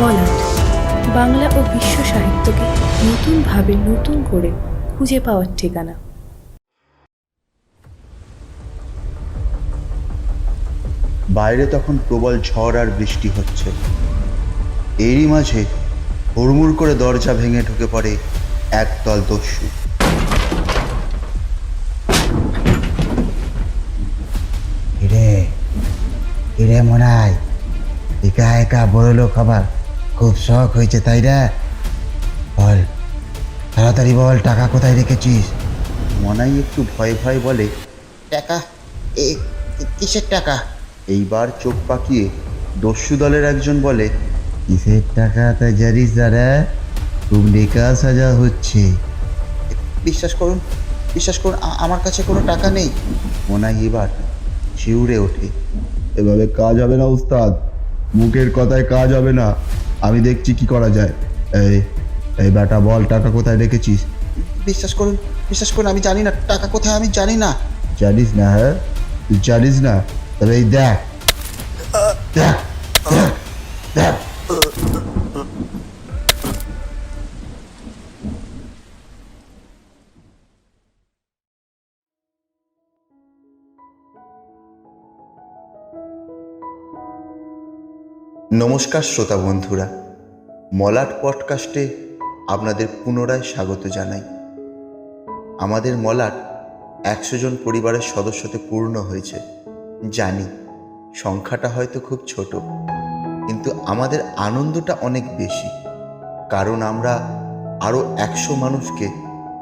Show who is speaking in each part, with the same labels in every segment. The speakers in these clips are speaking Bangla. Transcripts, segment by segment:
Speaker 1: মলাট বাংলা ও বিশ্ব সাহিত্যকে নতুনভাবে নতুন করে খুঁজে পাওয়ার ঠিকানা।
Speaker 2: বাইরে তখন প্রবল ঝড় আর বৃষ্টি হচ্ছে। এরই মাঝে হুড়মুড় করে দরজা ভেঙে ঢুকে পড়ে একদল দস্যু।
Speaker 3: কিরে মনাই, একা একা বড় লোক হবার খুব শখ হয়েছে তাই রে? বল, তাড়াতাড়ি বল, টাকা কোথায় রেখেছিস?
Speaker 2: মনাই একটু ভয়ে ভয়ে বলে,
Speaker 3: টাকা? কিসের টাকা?
Speaker 2: এইবার চোখ পাকিয়ে দস্যু দলের একজন বলে,
Speaker 3: কিসের টাকা তা জানিস না রে? খুব নিকা সাজা হচ্ছে।
Speaker 2: বিশ্বাস করুন আমার কাছে কোনো টাকা নেই। মনাই এবার শিউরে ওঠে, এভাবে কাজ হবে না উস্তাদ, মুখের কথায় কাজ হবে না, আমি দেখছি কি করা যায়। এই বেটা বল, টাকা কোথায় রেখেছিস?
Speaker 4: বিশ্বাস করুন আমি জানি না টাকা কোথায়, আমি জানি না।
Speaker 2: জানিস না? হ্যাঁ, তুই জানিস না? তবে এই দেখ দেখ দেখ দেখ। নমস্কার শ্রোতা বন্ধুরা, মলাট পডকাস্টে আপনাদের পুনরায় স্বাগত জানাই। আমাদের মলাট 100 জন পরিবারের সদস্যতে পূর্ণ হয়েছে। জানি সংখ্যাটা হয়তো খুব ছোট, কিন্তু আমাদের আনন্দটা অনেক বেশি, কারণ আমরা আরও 100 মানুষকে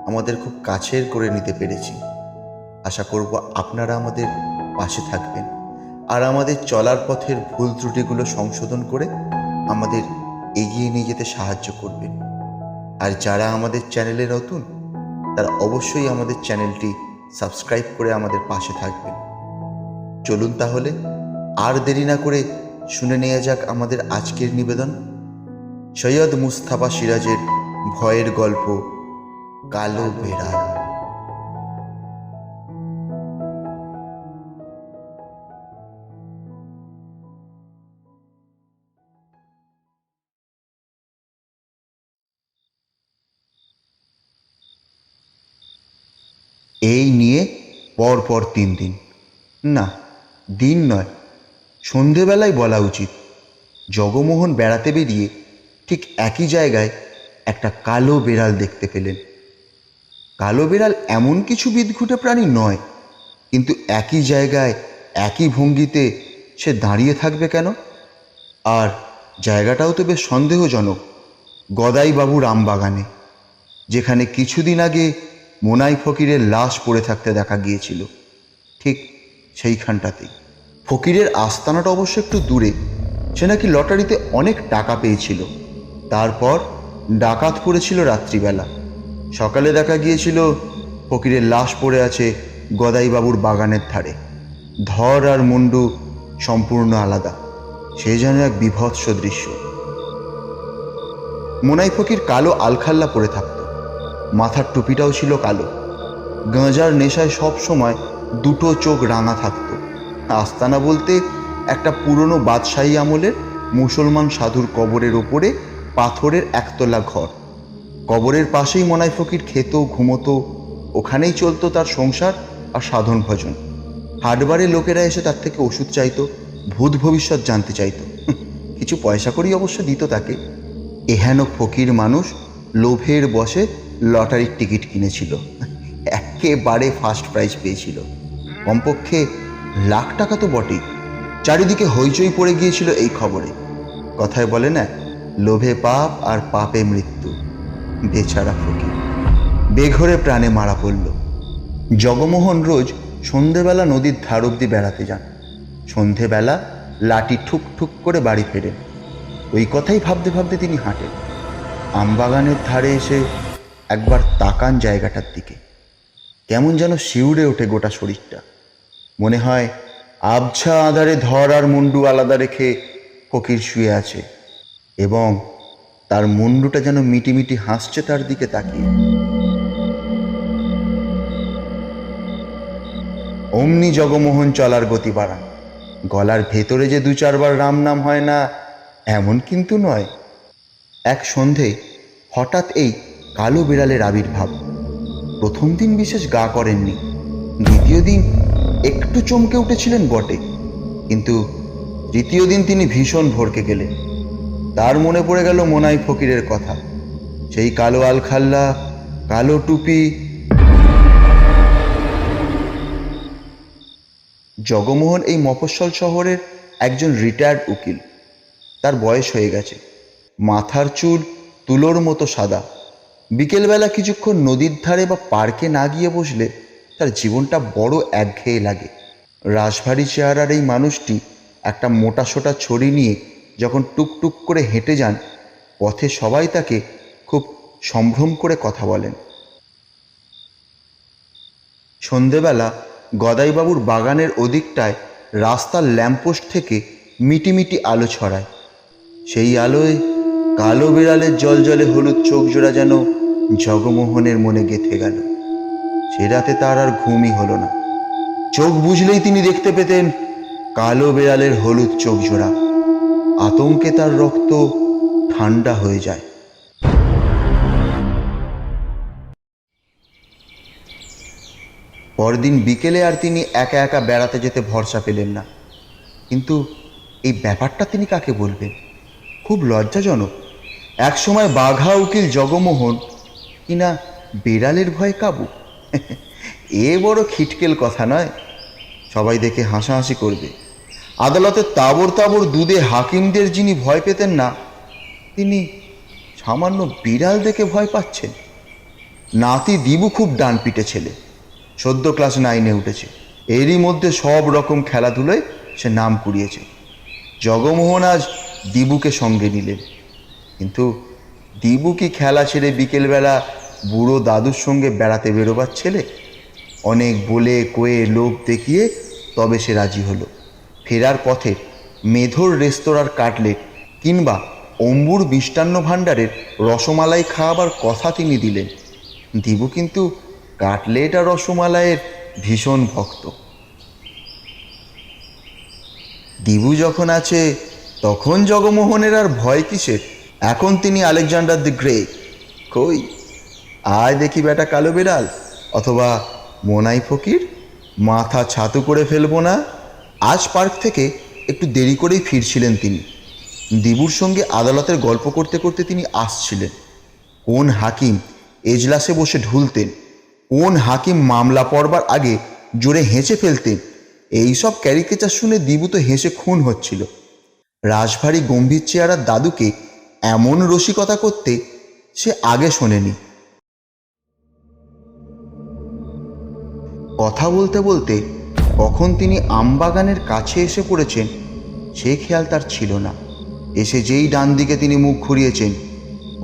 Speaker 2: আমাদের খুব কাছের করে নিতে পেরেছি। আশা করব আপনারা আমাদের পাশে থাকবেন আর আমাদের চলার পথের ভুল ত্রুটিগুলো সংশোধন করে আমাদের এগিয়ে নিয়ে যেতে সাহায্য করবেন। আর যারা আমাদের চ্যানেলে নতুন, তারা অবশ্যই আমাদের চ্যানেলটি সাবস্ক্রাইব করে আমাদের পাশে থাকবেন। চলুন তাহলে আর দেরি না করে শুনে নেওয়া যাক আমাদের আজকের নিবেদন, সৈয়দ মুস্তাফা সিরাজের ভয়ের গল্প কালো বেড়াল। এই নিয়ে পরপর 3 দিন, না দিন নয়, সন্ধেবেলায় বলা উচিত, জগমোহন বেড়াতে বেরিয়ে ঠিক একই জায়গায় একটা কালো বেড়াল দেখতে পেলেন। কালো বেড়াল এমন কিছু বিদঘুটে প্রাণী নয়, কিন্তু একই জায়গায় একই ভঙ্গিতে সে দাঁড়িয়ে থাকবে কেন? আর জায়গাটাও তো বেশ সন্দেহজনক, গদাইবাবুর আমবাগানে, যেখানে কিছুদিন আগে মোনাই ফকিরের লাশ পড়ে থাকতে দেখা গিয়েছিল, ঠিক সেইখানটাতেই। ফকিরের আস্তানাটা অবশ্য একটু দূরে। সে নাকি লটারিতে অনেক টাকা পেয়েছিল, তারপর ডাকাত পড়েছিল রাত্রিবেলা। সকালে দেখা গিয়েছিল ফকিরের লাশ পড়ে আছে গদাইবাবুর বাগানের ধারে। ধর আর মুন্ডু সম্পূর্ণ আলাদা, সে যেন এক বিভৎস দৃশ্য। মোনাই ফকির কালো আলখাল্লা পরে থাকত, মাথার টুপিটাও ছিল কালো। গাঁজার নেশায় সব সময় দুটো চোখ রাঙা থাকত। আস্তানা বলতে একটা পুরনো বাদশাহী আমলের মুসলমান সাধুর কবরের ওপরে পাথরের একতলা ঘর। কবরের পাশেই মোনাই ফকির খেত, ঘুমতো, ওখানেই চলতো তার সংসার আর সাধন ভজন। হাটবারে লোকেরা এসে তার থেকে ওষুধ চাইতো, ভূত ভবিষ্যৎ জানতে চাইতো। কিছু পয়সা করেই অবশ্য দিত তাকে। এহেন ফকির মানুষ লোভের বশে লটারির টিকিট কিনেছিল, একেবারে ফার্স্ট প্রাইজ পেয়েছিল, কমপক্ষে লাখ টাকা তো বটেই। চারিদিকে হইচই পড়ে গিয়েছিল এই খবরে। কথায় বলে না, লোভে পাপ আর পাপে মৃত্যু। বেচারা ফকির বেঘরে প্রাণে মারা পড়ল। জগমোহন রোজ সন্ধেবেলা নদীর ধার অব্দি বেড়াতে যান। সন্ধেবেলা লাঠি ঠুক ঠুক করে বাড়ি ফেরেন। ওই কথাই ভাবতে ভাবতে তিনি হাঁটেন। আমবাগানের ধারে এসে একবার তাকান জায়গাটার দিকে, কেমন যেন শিউরে ওঠে গোটা শরীরটা। মনে হয় আবছা আঁধারে ধর আর মুন্ডু আলাদা রেখে ফকির শুয়ে আছে, এবং তার মুন্ডুটা যেন মিটিমিটি হাসছে তার দিকে তাকিয়ে। অমনি জগমোহন চলার গতি বাড়ান। গলার ভেতরে যে 2-4 বার রাম নাম হয় না, এমন কিন্তু নয়। এক সন্ধে হঠাৎ এই কালো বিড়ালের আবির্ভাব। প্রথম দিন বিশেষ গা করেননি, দ্বিতীয় দিন একটু চমকে উঠেছিলেন বটে, কিন্তু তৃতীয় দিন তিনি ভীষণ ভড়কে গেলেন। তার মনে পড়ে গেল মোনাই ফকিরের কথা, সেই কালো আলখাল্লা, কালো টুপি। জগমোহন এই মফস্বল শহরের একজন রিটায়ার্ড উকিল। তার বয়স হয়ে গেছে, মাথার চুল তুলোর মতো সাদা। বিকেলবেলা কিছুক্ষণ নদীর ধারে বা পার্কে না গিয়ে বসলে তার জীবনটা বড় একঘেয়ে লাগে। রাশভারী চেহারার এই মানুষটি একটা মোটাসোটা ছড়ি নিয়ে যখন টুকটুক করে হেঁটে যান, পথে সবাই তাকে খুব সম্ভ্রম করে কথা বলেন। সন্ধেবেলা গদাইবাবুর বাগানের ওদিকটায় রাস্তার ল্যাম্পপোস্ট থেকে মিটিমিটি আলো ছড়ায়। সেই আলোয় কালো বিড়ালের জলজলে হলুদ চোখ জোড়া যেন জগমোহনের মনে গেঁথে গেল। সে রাতে তার আর ঘুমই হলো না। চোখ বুঝলেই তিনি দেখতে পেতেন কালো বিড়ালের হলুদ চোখ জোড়া। আতঙ্কে তার রক্ত ঠান্ডা হয়ে যায়। পরদিন বিকেলে আর তিনি একা একা বেড়াতে যেতে ভরসা পেলেন না। কিন্তু এই ব্যাপারটা তিনি কাকে বলবেন? খুব লজ্জাজনক। একসময় বাঘা উকিল জগমোহন কিনা বিড়ালের ভয়ে কাবু। এ বড় খিটকেল কথা নয়, সবাই দেখে হাসাহাসি করবে। আদালতে তাবড় তাবড় দুধে হাকিমদের যিনি ভয় পেতেন না, তিনি সামান্য বিড়াল দেখে ভয় পাচ্ছেন। নাতি দিবু খুব ডানপিটে ছেলে, সদ্য ক্লাস 9-এ উঠেছে। এরই মধ্যে সব রকম খেলাধুলোয় সে নাম কুড়িয়েছে। জগমোহন আজ দিবুকে সঙ্গে নিলেন, কিন্তু দিবু কি খেলা ছেড়ে বিকেলবেলা বুড়ো দাদুর সঙ্গে বেড়াতে বেরোবার ছেলে? অনেক বলে কয়ে লোভ দেখিয়ে তবে সে রাজি হলো। ফেরার পথে মেধোর রেস্তোরাঁর কাটলেট কিংবা অম্বুর মিষ্টান্ন ভাণ্ডারের রসমালাই খাওয়াবার কথা তিনি দিলেন। দিবু কিন্তু কাটলেট আর রসমালাইয়ের ভীষণ ভক্ত। দিবু যখন আছে তখন জগমোহনের আর ভয় কিসের? এখন তিনি আলেকজান্ডার দি গ্রেট। কই আয় দেখি বেটা কালো বিড়াল, অথবা মোনাই ফকির, মাথা ছাতু করে ফেলবো না। আজ পার্ক থেকে একটু দেরি করেই ফিরছিলেন তিনি। দিবুর সঙ্গে আদালতের গল্প করতে করতে তিনি আসছিলেন। কোন হাকিম এজলাসে বসে ঢুলতেন, কোন হাকিম মামলা পড়বার আগে জোরে হেসে ফেলতেন, এইসব ক্যারিকেচার শুনে দিবু তো হেসে খুন হচ্ছিল। রাশভারী গম্ভীর চেহারার দাদুকে এমন রসিকতা করতে সে আগে শোনেনি। কথা বলতে বলতে কখন তিনি আমবাগানের কাছে এসে পড়েছেন সে খেয়াল তার ছিল না। এসে যেই ডান দিকে তিনি মুখ ঘুরিয়েছেন,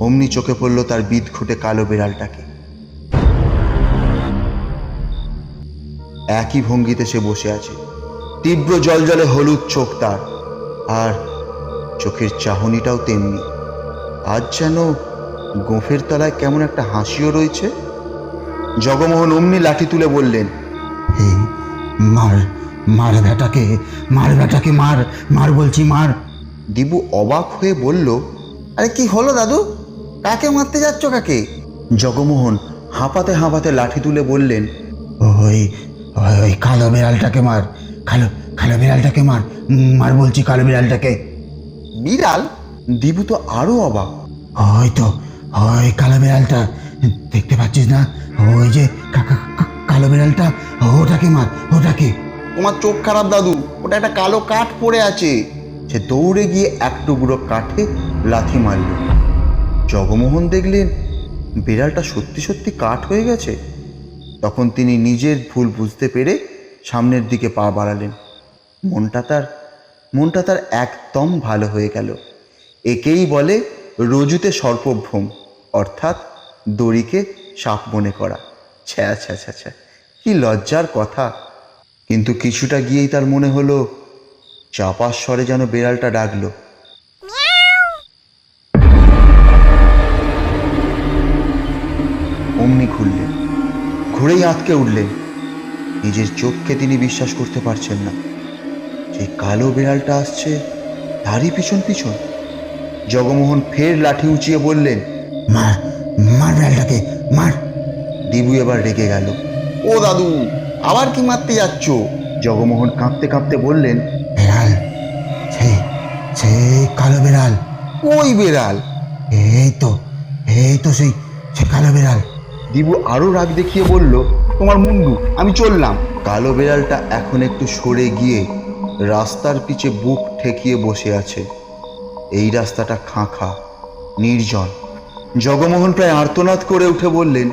Speaker 2: অমনি চোখে পড়ল তার বিদঘুটে কালো বিড়ালটাকে। একই ভঙ্গিতে সে বসে আছে, তীব্র জলজলে হলুদ চোখ তার, আর চোখের চাহনিটাও তেমনি। আজ যেন গোঁফের তলায় কেমন একটা হাসিও রয়েছে। জগমোহন অমনি লাঠি তুলে বললেন,
Speaker 3: এই মার, মার বেটাকে, মার বেটাকে, মার, মার বলছি, মার।
Speaker 2: দিবু অবাক হয়ে বলল,
Speaker 4: আরে কি হলো দাদু? কাকে মারতে যাচ্ছ কাকে?
Speaker 2: জগমোহন হাঁপাতে হাঁপাতে লাঠি তুলে বললেন,
Speaker 3: ওই ওই ওই কালো বিড়ালটাকে মার, কালো কালো বিড়ালটাকে মার, মার বলছি, কালো বিড়ালটাকে।
Speaker 2: বিড়াল? দিবু তো আরো অবাক।
Speaker 3: ওই তো, ওই কালো বিড়ালটা, দেখতে পাচ্ছিস না? ওই যে কালো বিড়ালটা, ওটাকে মার, ওটাকে।
Speaker 2: তোমার চোখ খারাপ দাদু, ওটা একটা কালো কাঠ পড়ে আছে। সে দৌড়ে গিয়ে এক টুকরো কাঠে লাথি মারল। জগমোহন দেখলেন বিড়ালটা সত্যি সত্যি কাঠ হয়ে গেছে। তখন তিনি নিজের ভুল বুঝতে পেরে সামনের দিকে পা বাড়ালেন। মনটা তার একদম ভালো হয়ে গেল। একেই বলে রজুতে সর্পভ্রম, অর্থাৎ দড়িকে সাপ মনে করা। ছ্যা ছ্যা ছ্যা ছ্যা, কি লজ্জার কথা। কিন্তু কিছুটা গিয়েই তার মনে হলো চাপার স্বরে যেন বিড়ালটা ডাকলো, অমনি খুললেন, ঘুরেই আঁতকে উঠলেন। নিজের চোখকে তিনি বিশ্বাস করতে পারছেন না। যে কালো বিড়ালটা আসছে তারই পিছন পিছন। জগমোহন ফের লাঠি উঁচিয়ে বললেন,
Speaker 3: মার মার বিড়ালটাকে মার।
Speaker 2: দিবু এবার রেগে গেল। ও দাদু, আবার কি মারতে যাচ্ছ? জগমোহন কাঁপতে কাঁপতে বললেন,
Speaker 3: বিড়াল, সেই সেই কালো বিড়াল।
Speaker 2: ওই বেড়াল?
Speaker 3: এই তো সেই সে কালো বিড়াল।
Speaker 2: দিবু আরো রাগ দেখিয়ে বলল, তোমার মুন্ডু, আমি চললাম। কালো বেড়ালটা এখন একটু সরে গিয়ে রাস্তার পিছে বুক ঠেকিয়ে বসে আছে। এই রাস্তাটা খাঁখা, নির্জন। জগমোহন প্রায় আর্তনাদ করে উঠে বললেন,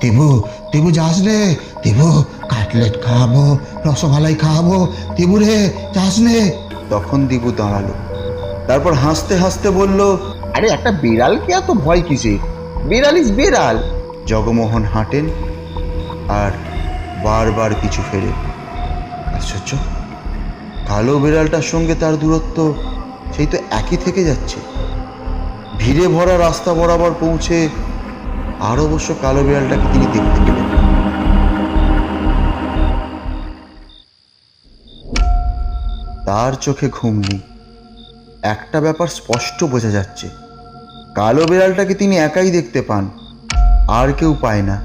Speaker 3: দেবু দেবু যাস রে, দেবু কাটলেট খাওয়াবো, রসমালাই খাওয়াবো, দেবু রে যাস রে।
Speaker 2: তখন দিবু দাঁড়ালো, তারপর হাসতে হাসতে বলল, আরে একটা বিড়ালকে এত ভয় কিসে? বিড়াল ইজ বিড়াল। জগমোহন হাঁটেন আর বারবার পিছু ফেরে। আশ্চর্য, কালো বিড়ালটার সঙ্গে তার দূরত্ব সেই তো একই থেকে যাচ্ছে। ভিড়ে ভরা রাস্তা বরাবর পৌঁছে আর অবশ্য কালো বিড়ালটাকে তিনি দেখতে পেলেন। তার চোখে ঘুম নেই। একটা ব্যাপার স্পষ্ট বোঝা যাচ্ছে, কালো বিড়ালটাকে তিনি একাই দেখতে পান, আর কেউ পায় না।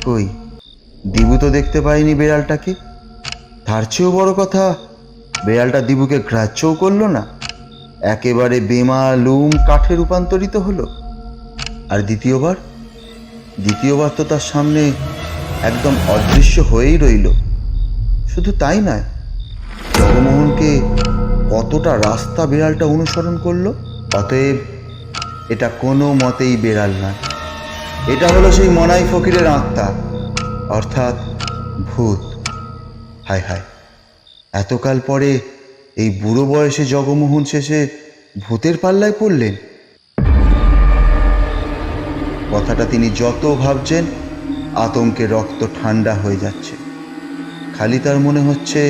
Speaker 2: কই, দিবু তো দেখতে পায়নি বিড়ালটাকে। তার চেয়েও বড় কথা, বিড়ালটা দিবুকে গ্রাহ্যও করলো না, একেবারে বেমালুম কাঠে রূপান্তরিত হলো। আর দ্বিতীয়বার তো তার সামনে একদম অদৃশ্য হয়েই রইল। শুধু তাই নয়, জগমোহনকে কতটা রাস্তা বিড়ালটা অনুসরণ করলো। অতএব এটা কোনো মতেই বিড়াল নয়, এটা হলো সেই মনাই ফকিরের আত্মা, অর্থাৎ ভূত। হায় হায়, এতকাল পরে এই বুড়ো বয়সে জগমোহন শেষে ভূতের পাল্লায় পড়লেন। কথাটা তিনি যত ভাবছেন, আতঙ্কে রক্ত ঠান্ডা হয়ে যাচ্ছে। খালি তার মনে হচ্ছে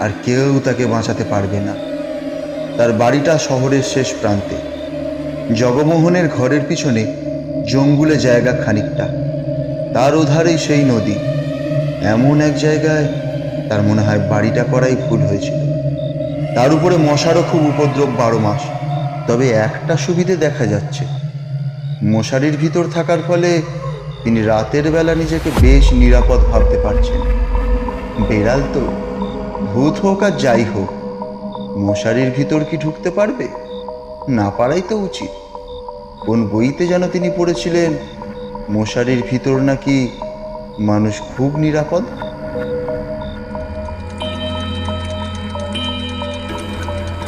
Speaker 2: আর কেউ তাকে বাঁচাতে পারবে না। তার বাড়িটা শহরের শেষ প্রান্তে। জগমোহনের ঘরের পিছনে জঙ্গুলে জায়গা খানিকটা, তার ওধারেই সেই নদী। এমন এক জায়গায় তার মনে হয় বাড়িটা করাই ভুল হয়েছিল। তার উপরে মশারও খুব উপদ্রব 12 মাস। তবে একটা সুবিধে দেখা যাচ্ছে, মশারির ভিতর থাকার ফলে তিনি রাতের বেলা নিজেকে বেশ নিরাপদ ভাবতে পারছেন। বেড়াল তো, ভূত হোক আর যাই হোক, মশারির ভিতর কি ঢুকতে পারবে? না পারাই তো উচিত। কোন বইতে যেন তিনি পড়েছিলেন, মশারির ভিতর নাকি মানুষ খুব নিরাপদ।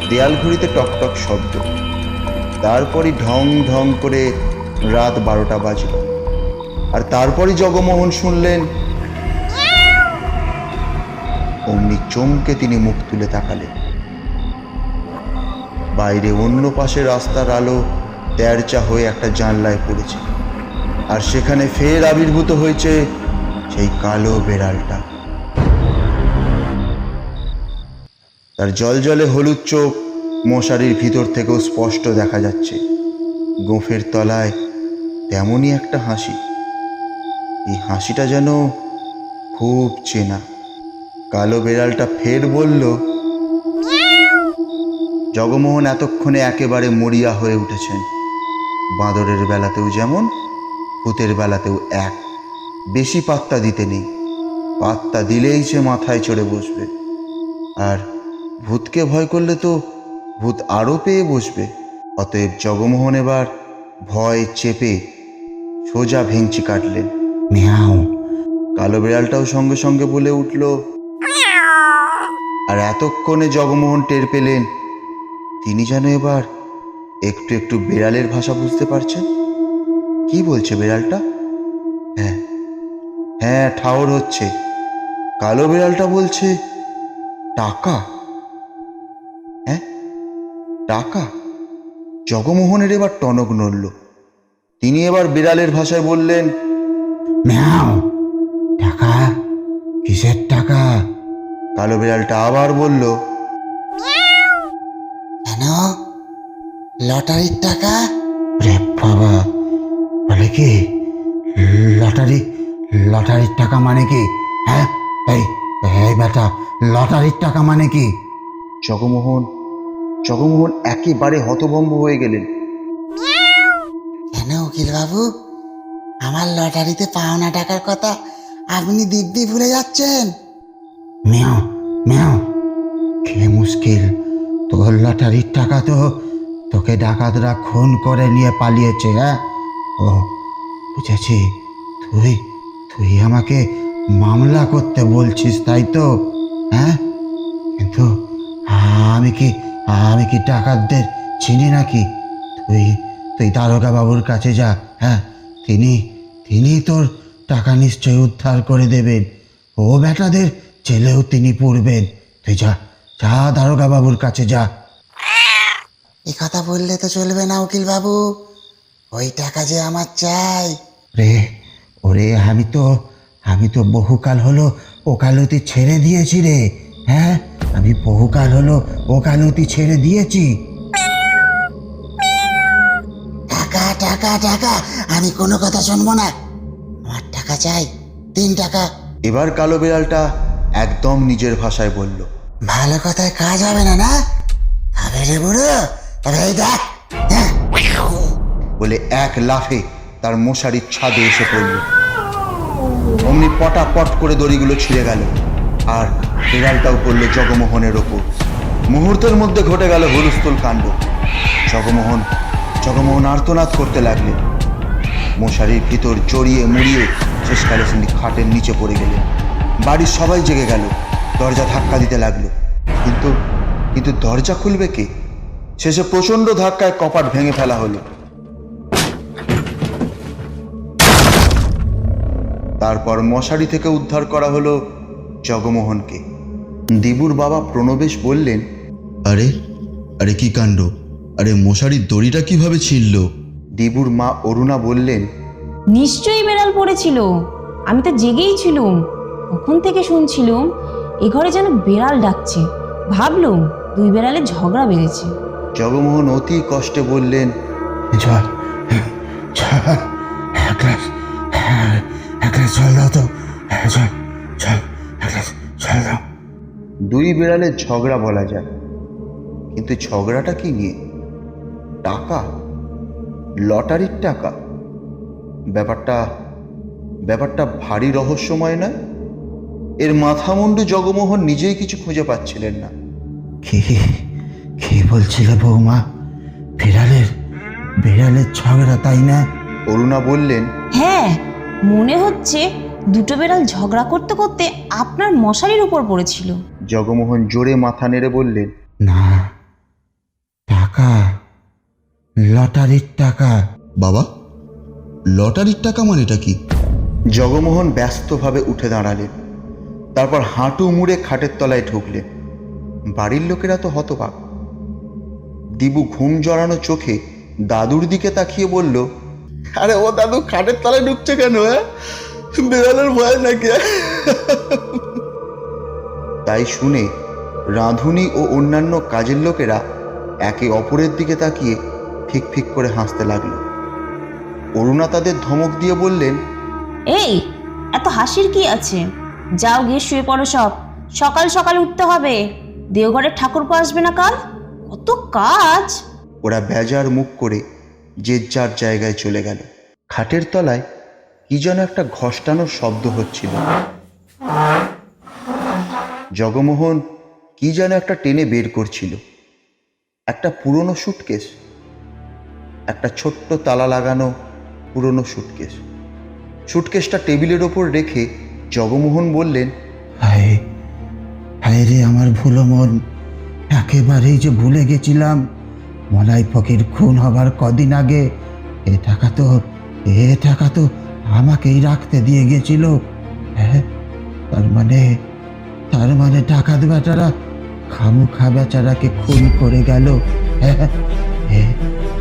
Speaker 2: দেয়াল ঘড়িতে টকটক শব্দ, তারপরই ঢং ঢং করে রাত 12টা বাজল। আর তারপরই জগমোহন শুনলেন। অমনি চমকে তিনি মুখ তুলে তাকালেন। বাইরে অন্য পাশে রাস্তার আলো তেরচা হয়ে একটা জানলায় পড়েছে, আর সেখানে ফের আবির্ভূত হয়েছে সেই কালো বেড়ালটা। তার জলজলে হলুদ চোখ মশারির ভিতর থেকেও স্পষ্ট দেখা যাচ্ছে। গোঁফের তলায় তেমনই একটা হাসি। এই হাসিটা যেন খুব চেনা। কালো বেড়ালটা ফের বলল। জগমোহন এতক্ষণে একেবারে মরিয়া হয়ে উঠেছেন। বাঁদরের বেলাতেও যেমন, ভূতের বেলাতেও এক। বেশি পাত্তা দিতে নেই, পাত্তা দিলেই সে মাথায় চড়ে বসবে। আর ভূতকে ভয় করলে তো ভূত আরও পেয়ে বসবে। অতএব জগমোহন এবার ভয় চেপে সোজা ভেঙচি কাটলেন।
Speaker 3: মিয়াও।
Speaker 2: কালো বিড়ালটাও সঙ্গে সঙ্গে বলে উঠল। আর এতক্ষণে জগমোহন টের পেলেন তিনি যেন এবার একটু একটু বিড়ালের ভাষা বুঝতে পারছেন। কি বলছে বিড়ালটা? হ্যাঁ হ্যাঁ, ঠাউর হচ্ছে। কালো বিড়ালটা বলছে, টাকা। হ্যাঁ, টাকা। জগমোহনের এবার টনক নড়ল। তিনি এবার বিড়ালের ভাষায় বললেন,
Speaker 3: মিয়াও। টাকা? কিসের টাকা?
Speaker 2: কালো বিড়ালটা আবার বলল,
Speaker 3: কেন? লটারির টাকা? রে বাবা, বলে কি লটারির টাকা মানে কি? হ্যাঁ, এই বেটা, লটারির টাকা মানে কি?
Speaker 2: জগমোহন জগমোহন একেবারে হতভম্ব হয়ে গেলেন।
Speaker 3: কেন উকিল বাবু, আমার লটারিতে পাওনা টাকার কথা আপনি দিব্যি ভুলে যাচ্ছেন? মেও মেও, কে মুশকিল, তোর লটারির টাকা তো তোকে ডাকাতরা খুন করে নিয়ে পালিয়েছে। হ্যাঁ, ও বুঝেছি, তুই তুই আমাকে মামলা করতে বলছিস, তাই তো? হ্যাঁ, কিন্তু আমি কি ডাকাতদের চিনি নাকি? তুই তুই দারোগা বাবুর কাছে যা। হ্যাঁ, তিনি তোর টাকা নিশ্চয়ই উদ্ধার করে দেবেন। ও বেটাদের জেলেও তিনি পড়বেন। তুই যা যা, দারোগা বাবুর কাছে যা। এ কথা বললে তো চলবে না উকিল বাবু, ওই টাকা যে আমার চাই। রে ওরে, আমি তো বহুকাল হলো ওকালতি ছেড়ে দিয়েছি রে। হ্যাঁ, আমি বহুকাল হলো ওকালতি ছেড়ে দিয়েছি। টাকা টাকা টাকা, আমি কোনো কথা শুনবো না, আমার টাকা চাই, 3 টাকা।
Speaker 2: এবার কালো বিড়ালটা একদম নিজের ভাষায় বলল,
Speaker 3: ভালো কথায় কাজ হবে না, না? তবে রে বুড়ো, তবে এই দেখ। হ্যাঁ,
Speaker 2: বলে এক লাফে তার মশারির ছাদে এসে পড়ল। অমনি পটাপট করে দড়িগুলো ছিঁড়ে গেল, আর বিড়ালটাও পড়ল জগমোহনের ওপর। মুহূর্তের মধ্যে ঘটে গেল হুলস্থুল কাণ্ড। জগমোহন আর্তনাদ করতে লাগলেন। মশারির ভিতর জড়িয়ে মুড়িয়ে শেষকালে তিনি খাটের নিচে পড়ে গেলেন। বাড়ির সবাই জেগে গেল, দরজা ধাক্কা দিতে লাগলো। কিন্তু দরজা খুলবে কে? শেষে প্রচণ্ড ধাক্কায় কপাট ভেঙে ফেলা হলো। তারপর মশারি থেকে উদ্ধার করা হলো জগমোহনকে। দিবুর বাবা প্রণবেশ বললেন,
Speaker 5: আরে আরে কি কাণ্ড, আরে মশারির দড়িটা কিভাবে ছিঁড়ল?
Speaker 2: দিবুর মা অরুণা বললেন,
Speaker 6: নিশ্চয়ই বেড়াল পড়েছিল, আমি তো জেগেই ছিলুম, কখন থেকে শুনছিলুম এ ঘরে যেন বেড়াল ডাকছে, ভাবলুম 2 বেড়ালে ঝগড়া বেঁধেছে।
Speaker 2: জগমোহন অতি কষ্টে বললেন,
Speaker 3: চল চল, এক গ্লাস জল দাও তো। চল চল, এক গ্লাস জল দাও।
Speaker 2: 2 বিড়ালের ঝগড়া বলা যায়, কিন্তু ঝগড়াটা কি নিয়ে? টাকা, লটারির টাকা। ব্যাপারটা ভারী রহস্যময় নয়? এর মাথামুন্ডু জগমোহন নিজেই কিছু খুঁজে পাচ্ছিলেন না।
Speaker 3: কি বলছিলে বৌমা? বিড়ালের ঝগড়া, তাই না?
Speaker 2: অরুণা বললেন,
Speaker 6: হ্যাঁ, মনে হচ্ছে 2টো বেড়াল ঝগড়া করতে করতে আপনার মশারির উপর পড়েছিল।
Speaker 2: জগমোহন জোরে মাথা নেড়ে বললেন,
Speaker 3: না, টাকা, লটারির টাকা।
Speaker 5: বাবা, লটারির টাকা মানেটা কি?
Speaker 2: জগমোহন ব্যস্তভাবে উঠে দাঁড়ালেন। তারপর হাঁটু মুড়ে খাটের তলায় ঢুকলেন। বাড়ির লোকেরা তো হতবাক। দিবু ঘুম জড়ানো চোখে দাদুর দিকে তাকিয়ে বলল, আরে ও দাদু খাটের তলায় ঢুকছে কেন? বিড়ালের ভয় নাকি? তাই শুনে রাঁধুনি ও অন্যান্য কাজের লোকেরা একে অপরের দিকে তাকিয়ে ফিক ফিক করে হাসতে লাগলো। অরুণা তাদের ধমক দিয়ে বললেন,
Speaker 6: এই, এত হাসির কি আছে? যাও গিয়ে শুয়ে পড়ো সব, সকাল সকাল উঠতে হবে, দেওঘরের ঠাকুরপো আসবে না কাল, কত কাজ।
Speaker 2: ওরা বেজার মুখ করে যে যার জায়গায় চলে গেল। খাটের তলায় কি যেন একটা ঘষ্টানোর শব্দ হচ্ছিল। জগমোহন কি যেন একটা টেনে বের করছিল। একটা পুরনো সুটকেস, একটা ছোট্ট তালা লাগানো পুরনো সুটকেস। সুটকেসটা টেবিলের ওপর রেখে জগমোহন বললেন,
Speaker 3: হায় রে আমার ভুলো মন, একেবারেই যে ভুলে গেছিলাম। মলাই ফকির খুন হবার কদিন আগে এ টাকা তো আমাকেই রাখতে দিয়ে গেছিল। হ্যাঁ, তার মানে ডাকাত বেচারা খামুখা বেচারাকে খুন করে গেল। হ্যাঁ,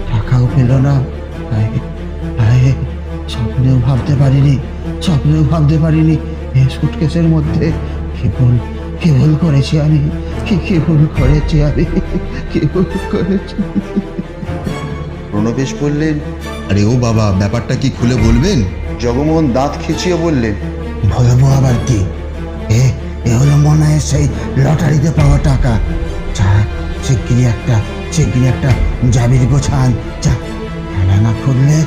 Speaker 3: টাকাও পেল না। স্বপ্নেও ভাবতে পারিনি এই সুটকেসের মধ্যে কি ভুল করেছি আমি।
Speaker 2: প্রণবেশ বললেন,
Speaker 5: আরে ও বাবা, ব্যাপারটা কি খুলে বলবেন?
Speaker 2: জগমোহন দাঁত খিচিয়ে বললেন,
Speaker 3: বলবো আবার কি? এ হলো মনে হয় সেই লটারিতে পাওয়া টাকা। শিগগিরি একটা জাবির গোছান। যা, তালা না খুললে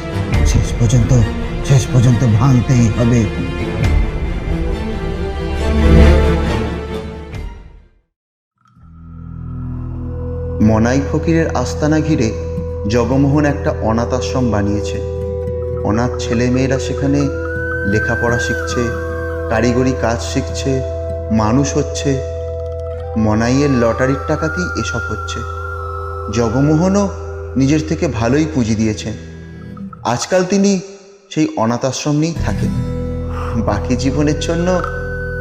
Speaker 3: শেষ পর্যন্ত ভাঙতেই হবে।
Speaker 2: মনাই ফকিরের আস্তানা ঘিরে জগমোহন একটা অনাথ আশ্রম বানিয়েছে। অনাথ ছেলেমেয়েরা সেখানে লেখাপড়া শিখছে, কারিগরি কাজ শিখছে, মানুষ হচ্ছে। মনাইয়ের লটারির টাকাতেই এসব হচ্ছে। জগমোহনও নিজের থেকে ভালোই পুঁজি দিয়েছেন। আজকাল তিনি সেই অনাথ আশ্রম নিয়েই থাকেন। বাকি জীবনের জন্য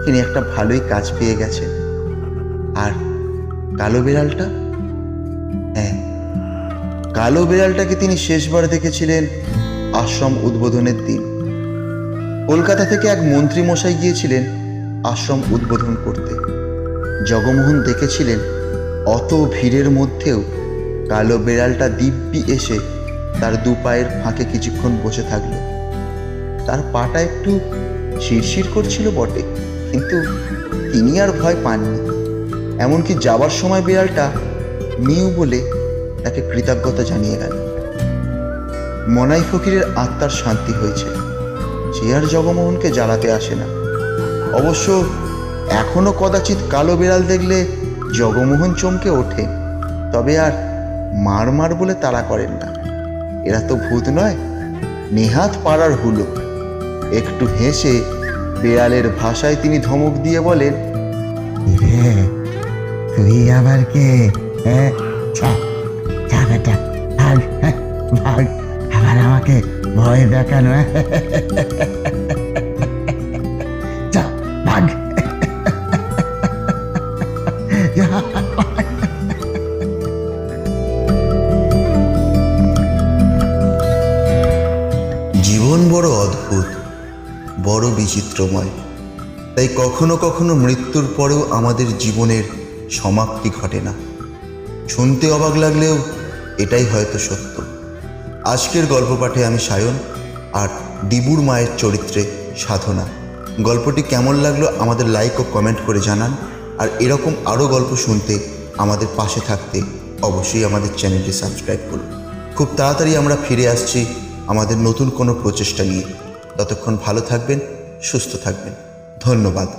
Speaker 2: তিনি একটা ভালোই কাজ পেয়ে গেছেন। আর কালো বিড়ালটা, হ্যাঁ, কালো বিড়ালটাকে তিনি শেষবার দেখেছিলেন আশ্রম উদ্বোধনের দিন। কলকাতা থেকে এক মন্ত্রী মশাই গিয়েছিলেন আশ্রম উদ্বোধন করতে। জগমোহন দেখেছিলেন অত ভিড়ের মধ্যেও কালো বিড়ালটা দিব্যি এসে তার দু পায়ের ফাঁকে কিছুক্ষণ বসে থাকল। তার পাটা একটু শিরশির করছিল বটে, কিন্তু তিনি আর ভয় পাননি। এমনকি যাবার সময় বিড়ালটা মিউ বলে তাকে কৃতজ্ঞতা জানিয়ে গেল। মনাই ফকিরের আত্মার শান্তি হয়েছে। সে আর জগমোহনকে জ্বালাতে আসে না। অবশ্য এখনো কদাচিৎ কালো বিড়াল দেখলে জগমোহন চমকে ওঠে, তবে আর মার বলে তাড়া করেন না। এরা তো ভূত নয়, নেহাত পাড়ার হুলো। একটু হেসে বিড়ালের ভাষায় তিনি ধমক দিয়ে বলেন,
Speaker 3: রে, তুই আবার কে? হ্যাঁ, যা বেটা, ভাগ, আবার আমাকে ভয় দেখানো। যা, ভাগ।
Speaker 2: জীবন বড় অদ্ভুত, বড় বিচিত্রময়। তাই কখনো কখনো মৃত্যুর পরেও আমাদের জীবনের সমাপ্তি ঘটে না। শুনতে অবাক লাগলেও এটাই হয়তো সত্য। আজকের গল্প পাঠে আমি সায়ন, আর দিবুর মায়ের চরিত্রে সাধনা। গল্পটি কেমন লাগলো আমাদের লাইক ও কমেন্ট করে জানান। আর এরকম আরও গল্প শুনতে আমাদের পাশে থাকতে অবশ্যই আমাদের চ্যানেলটি সাবস্ক্রাইব করুন। খুব তাড়াতাড়ি আমরা ফিরে আসছি আমাদের নতুন কোনো প্রচেষ্টা নিয়ে। ততক্ষণ ভালো থাকবেন, সুস্থ থাকবেন। ধন্যবাদ।